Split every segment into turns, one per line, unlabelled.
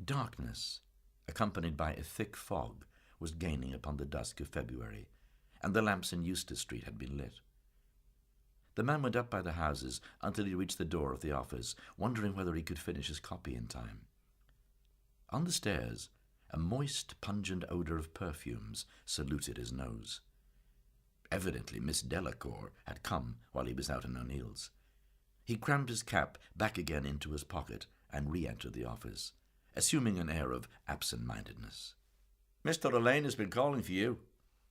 Darkness, accompanied by a thick fog, was gaining upon the dusk of February, and the lamps in Eustace Street had been lit. The man went up by the houses until he reached the door of the office, wondering whether he could finish his copy in time. On the stairs, a moist, pungent odour of perfumes saluted his nose. Evidently Miss Delacour had come while he was out in O'Neill's. He crammed his cap back again into his pocket and re-entered the office, assuming an air of absent-mindedness. "Mr. Elaine has been calling for you,"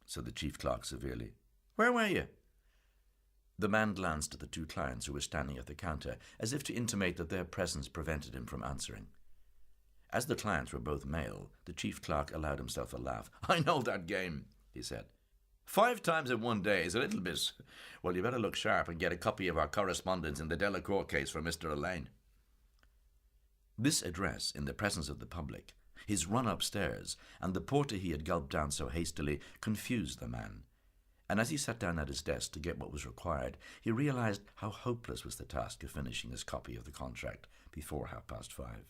said the chief clerk severely. "Where were you?" The man glanced at the two clients who were standing at the counter, as if to intimate that their presence prevented him from answering. As the clients were both male, the chief clerk allowed himself a laugh. "I know that game," he said. 5 times in one day is a little bit. Well, you better look sharp and get a copy of our correspondence in the Delacour case for Mr. Elaine." This address in the presence of the public, his run upstairs, and the porter he had gulped down so hastily confused the man, and as he sat down at his desk to get what was required, he realized how hopeless was the task of finishing his copy of the contract before 5:30.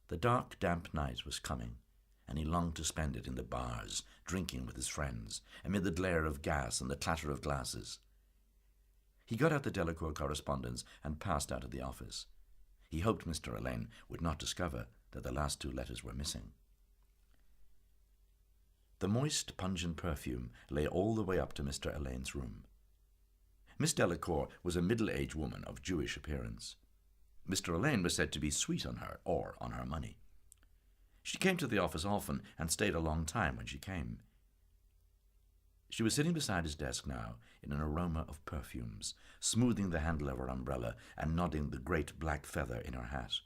The dark, damp night was coming, and he longed to spend it in the bars, drinking with his friends, amid the glare of gas and the clatter of glasses. He got out the Delacour correspondence and passed out of the office. He hoped Mr. Elaine would not discover that the last 2 letters were missing. The moist, pungent perfume lay all the way up to Mr. Elaine's room. Miss Delacour was a middle-aged woman of Jewish appearance. Mr. Elaine was said to be sweet on her, or on her money. She came to the office often and stayed a long time when she came. She was sitting beside his desk now in an aroma of perfumes, smoothing the handle of her umbrella and nodding the great black feather in her hat.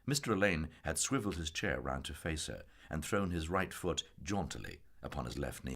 Mr. Elaine had swivelled his chair round to face her and thrown his right foot jauntily upon his left knee.